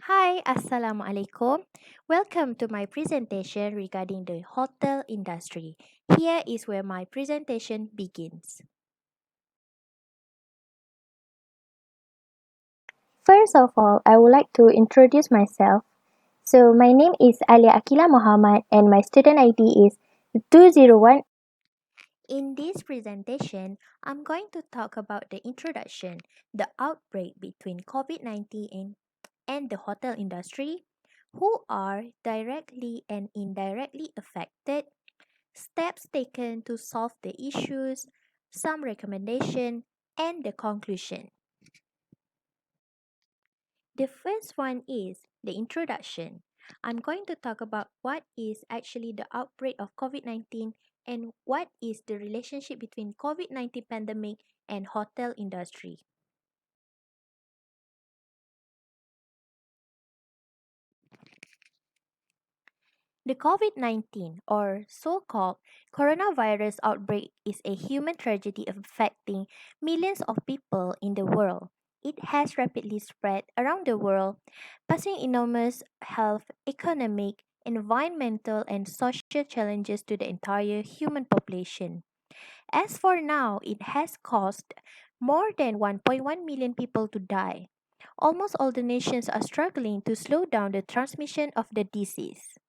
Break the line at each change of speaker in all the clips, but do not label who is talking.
Hi, Assalamualaikum. Welcome to my presentation regarding the hotel industry. Here is where my presentation begins. First of all, I would like to introduce myself. So, my name is Aliaa Akila Mohamad and my student ID is 201. In this presentation, I'm going to talk about the introduction, the outbreak between COVID-19 and the hotel industry, who are directly and indirectly affected, steps taken to solve the issues, some recommendation, and the conclusion. The first one is the introduction. I'm going to talk about what is actually the outbreak of COVID-19 and what is the relationship between COVID-19 pandemic and hotel industry. The COVID-19 or so-called coronavirus outbreak is a human tragedy affecting millions of people in the world. It has rapidly spread around the world, posing enormous health, economic, environmental, and social challenges to the entire human population. As for now, it has caused more than 1.1 million people to die. Almost all the nations are struggling to slow down the transmission of the disease.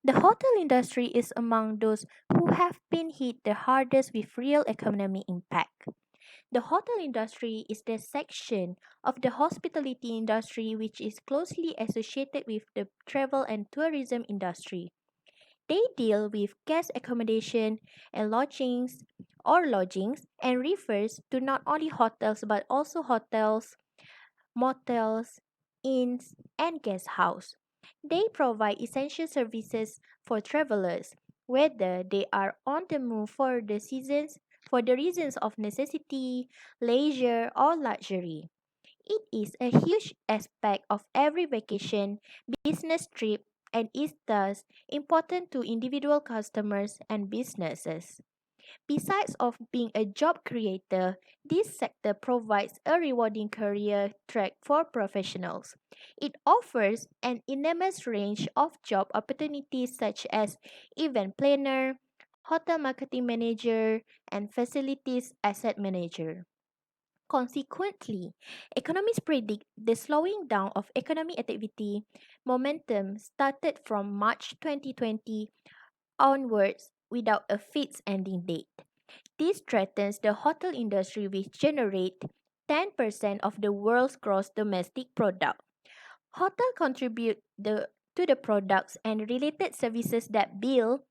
The hotel industry is among those who have been hit the hardest with real economic impact. The hotel industry is the section of the hospitality industry which is closely associated with the travel and tourism industry. They deal with guest accommodation and lodgings and refers to not only hotels but also hotels, motels, inns, and guest house. They provide essential services for travelers, whether they are on the move for the reasons of necessity, leisure, or luxury. It is a huge aspect of every vacation, business trip, and is thus important to individual customers and businesses. Besides of being a job creator, this sector provides a rewarding career track for professionals. It offers an enormous range of job opportunities such as event planner, hotel marketing manager, and facilities asset manager. Consequently, economists predict the slowing down of economic activity momentum started from March 2020 onwards without a fixed ending date. This threatens the hotel industry which generate 10% of the world's gross domestic product. Hotel contribute to the products and related services that build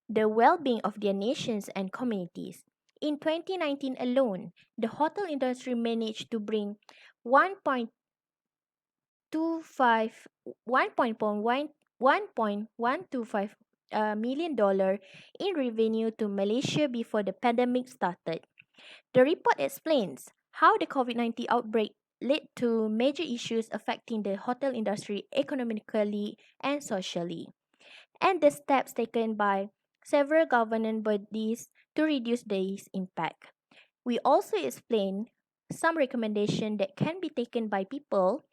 the well-being of their nations and communities. In 2019 alone, the hotel industry managed to bring 1.25 1.125 million dollar in revenue to Malaysia before the pandemic started. The report explains how the COVID-19 outbreak led to major issues affecting the hotel industry economically and socially, and the steps taken by several government bodies to reduce this impact. We also explain some recommendations that can be taken by people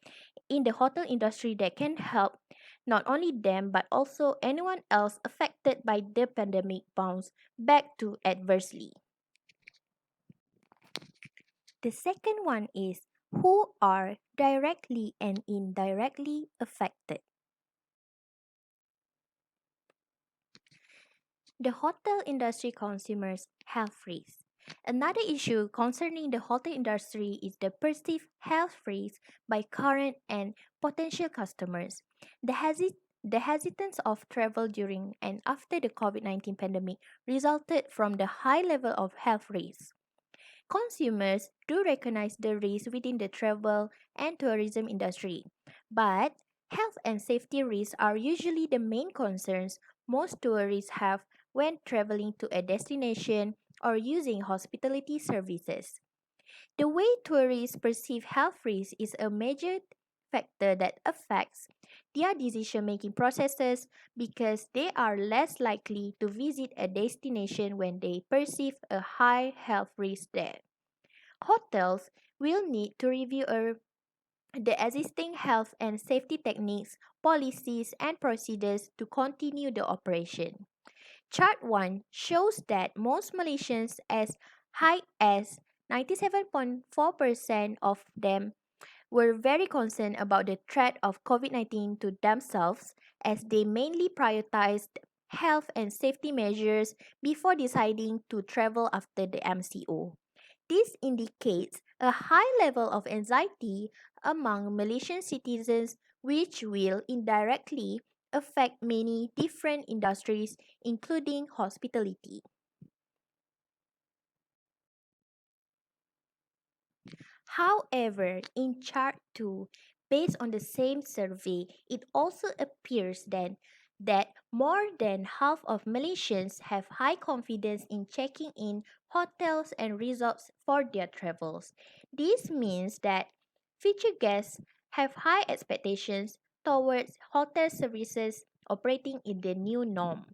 in the hotel industry that can help not only them but also anyone else affected by the pandemic bounce back to adversely. The second one is who are directly and indirectly affected. The hotel industry consumers health risks. Another issue concerning the hotel industry is the perceived health risks by current and potential customers. The hesitance of travel during and after the COVID-19 pandemic resulted from the high level of health risks. Consumers do recognize the risks within the travel and tourism industry, but health and safety risks are usually the main concerns most tourists have when traveling to a destination or using hospitality services. The way tourists perceive health risks is a major factor that affects their decision making processes because they are less likely to visit a destination when they perceive a high health risk there. Hotels will need to review a the existing health and safety techniques, policies, and procedures to continue the operation. Chart 1 shows that most Malaysians, as high as 97.4% of them, were very concerned about the threat of COVID 19 to themselves, as they mainly prioritized health and safety measures before deciding to travel after the MCO. This indicates a high level of anxiety among Malaysian citizens, which will indirectly affect many different industries, including hospitality. However, in Chart 2, based on the same survey, it also appears then that more than half of Malaysians have high confidence in checking in hotels and resorts for their travels. This means that future guests have high expectations towards hotel services operating in the new norm.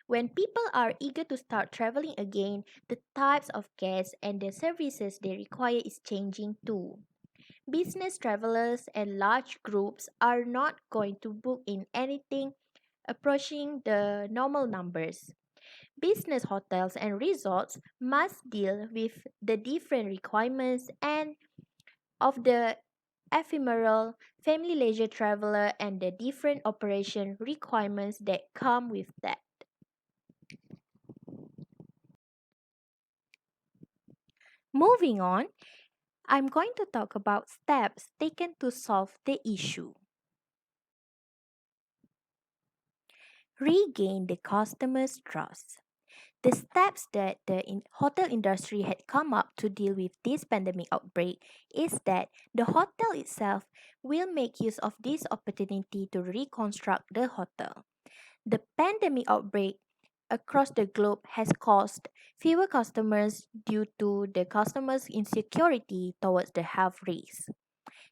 When people are eager to start traveling again, the types of guests and the services they require is changing too. Business travelers and large groups are not going to book in anything approaching the normal numbers. Business hotels and resorts must deal with the different requirements and of the ephemeral family leisure traveler and the different operation requirements that come with that. Moving on, I'm going to talk about steps taken to solve the issue. Regain the customer's trust. The steps that the hotel industry had come up to deal with this pandemic outbreak is that the hotel itself will make use of this opportunity to reconstruct the hotel. The pandemic outbreak across the globe has caused fewer customers due to the customers' insecurity towards the health risk.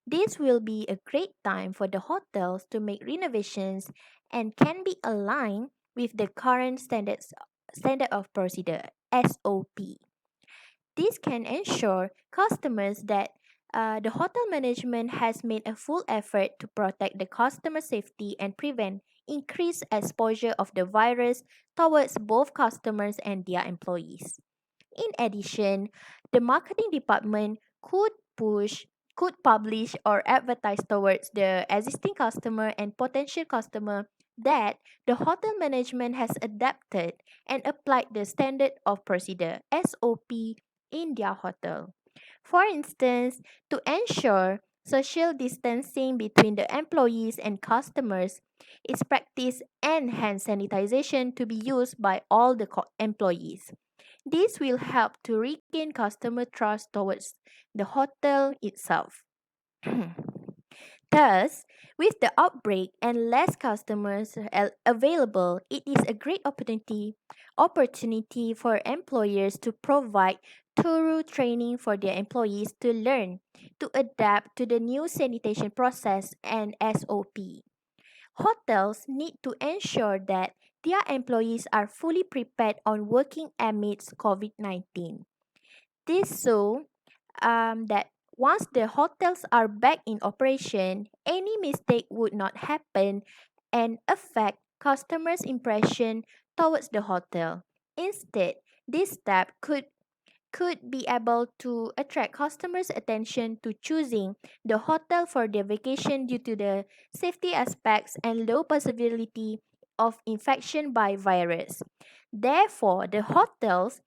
This will be a great time for the hotels to make renovations and can be aligned with the current standard of procedure SOP. This can ensure customers that the hotel management has made a full effort to protect the customer safety and prevent increased exposure of the virus towards both customers and their employees. In addition, the marketing department could publish or advertise towards the existing customer and potential customer that the hotel management has adapted and applied the standard of procedure SOP in their hotel. For instance, to ensure social distancing between the employees and customers is practiced and hand sanitization to be used by all the employees. This will help to regain customer trust towards the hotel itself. Thus, with the outbreak and less customers available, it is a great opportunity for employers to provide thorough training for their employees to learn to adapt to the new sanitation process and SOP. Hotels need to ensure that their employees are fully prepared on working amidst COVID 19. This so that once the hotels are back in operation, any mistake would not happen and affect customers' impression towards the hotel. Instead, this step could be able to attract customers' attention to choosing the hotel for their vacation due to the safety aspects and low possibility of infection by virus. Therefore, the hotels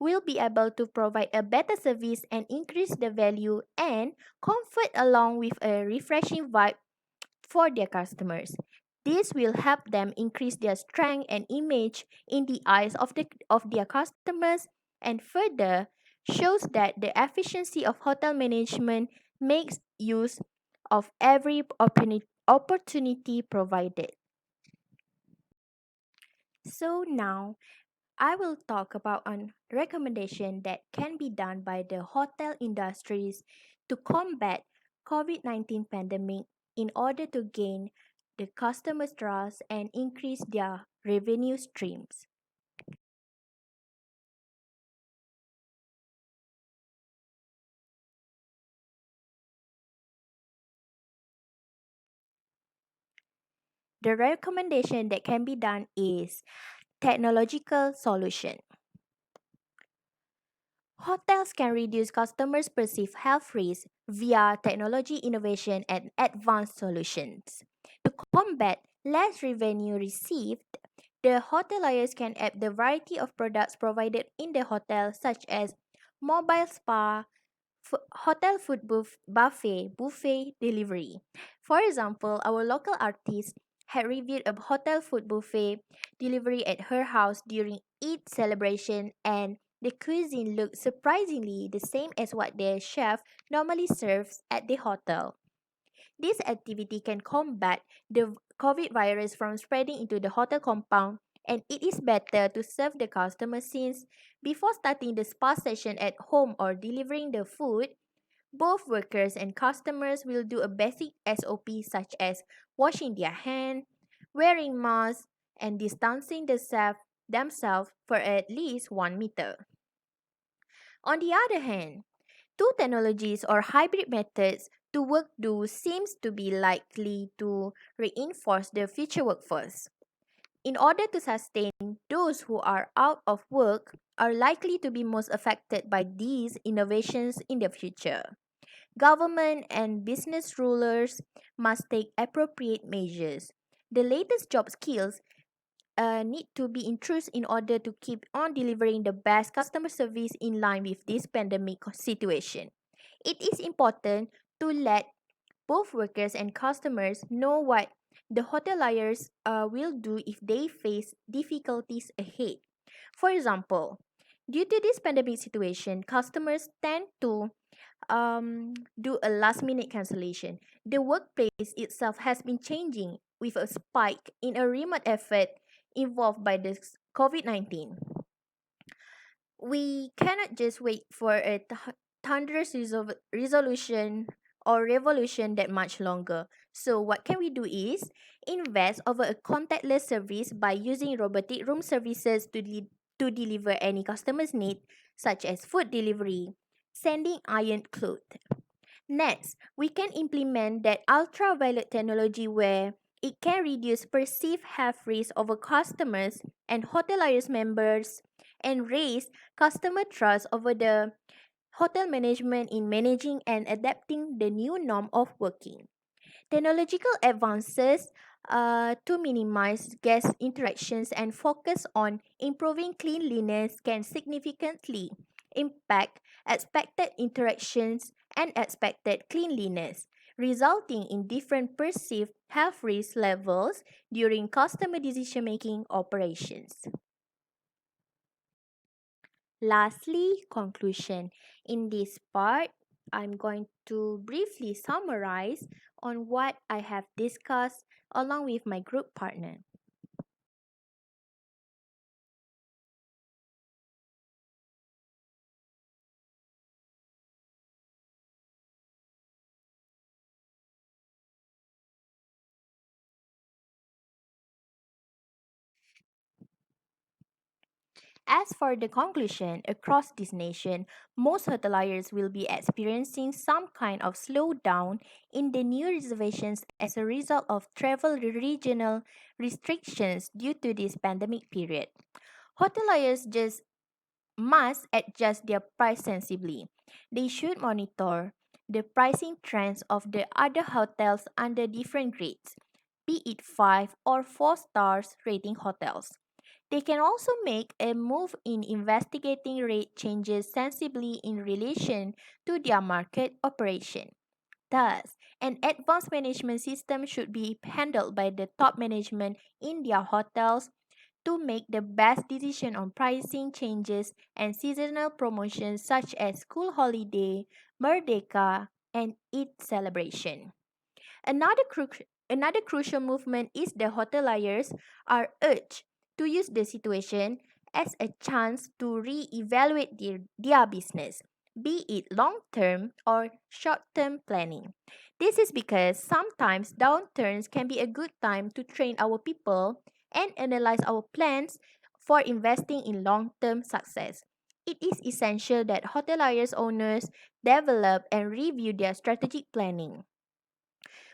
will be able to provide a better service and increase the value and comfort along with a refreshing vibe for their customers. This will help them increase their strength and image in the eyes of their customers and further shows that the efficiency of hotel management makes use of every opportunity provided. So now I will talk about a recommendation that can be done by the hotel industries to combat COVID-19 pandemic in order to gain the customers' trust and increase their revenue streams. the recommendation that can be done is technological solution. Hotels can reduce customers' perceived health risks via technology innovation and advanced solutions. To combat less revenue received, the hoteliers can add the variety of products provided in the hotel, such as mobile spa, hotel food buffet delivery. For example, our local artist had reviewed a hotel food buffet delivery at her house during Eid celebration, and the cuisine looked surprisingly the same as what the chef normally serves at the hotel. This activity can combat the COVID virus from spreading into the hotel compound, and it is better to serve the customer since before starting the spa session at home or delivering the food, both workers and customers will do a basic SOP such as washing their hands, wearing masks, and distancing themselves for at least 1 meter. On the other hand, two technologies or hybrid methods to work do seems to be likely to reinforce the future workforce. In order to sustain, those who are out of work are likely to be most affected by these innovations in the future. Government and business rulers must take appropriate measures. The latest job skills need to be introduced in order to keep on delivering the best customer service in line with this pandemic situation. It is important to let both workers and customers know what the hoteliers will do if they face difficulties ahead. For example, due to this pandemic situation, customers tend to do a last minute cancellation. The workplace itself has been changing with a spike in a remote effort involved by the COVID-19. We cannot just wait for a thunderous resolution or revolution that much longer. So what can we do is invest over a contactless service by using robotic room services to deliver any customer's need, such as food delivery, sending ironed clothes. Next, we can implement that ultraviolet technology where it can reduce perceived health risk over customers and hoteliers members and raise customer trust over the hotel management in managing and adapting the new norm of working. Technological advances to minimize guest interactions and focus on improving cleanliness can significantly impact expected interactions and expected cleanliness, resulting in different perceived health risk levels during customer decision making operations. Lastly, conclusion. In this part, I'm going to briefly summarize on what I have discussed along with my group partner. As for the conclusion, across this nation, most hoteliers will be experiencing some kind of slowdown in the new reservations as a result of travel regional restrictions due to this pandemic period. Hoteliers just must adjust their price sensibly. They should monitor the pricing trends of the other hotels under different grades, be it 5 or 4 stars rating hotels. They can also make a move in investigating rate changes sensibly in relation to their market operation. Thus, an advanced management system should be handled by the top management in their hotels to make the best decision on pricing changes and seasonal promotions such as school holiday, Merdeka, and Eid celebration. Another crucial movement is the hoteliers are urged to use the situation as a chance to re-evaluate their business, be it long-term or short-term planning. This is because sometimes downturns can be a good time to train our people and analyze our plans for investing in long-term success. It is essential that hoteliers owners develop and review their strategic planning.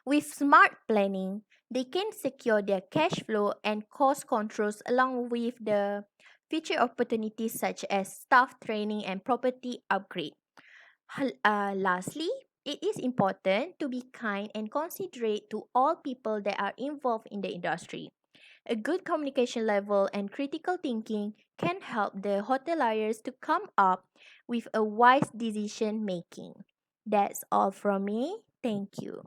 With smart planning, they can secure their cash flow and cost controls along with the future opportunities such as staff training and property upgrade. Lastly, it is important to be kind and considerate to all people that are involved in the industry. A good communication level and critical thinking can help the hoteliers to come up with a wise decision making. That's all from me. Thank you.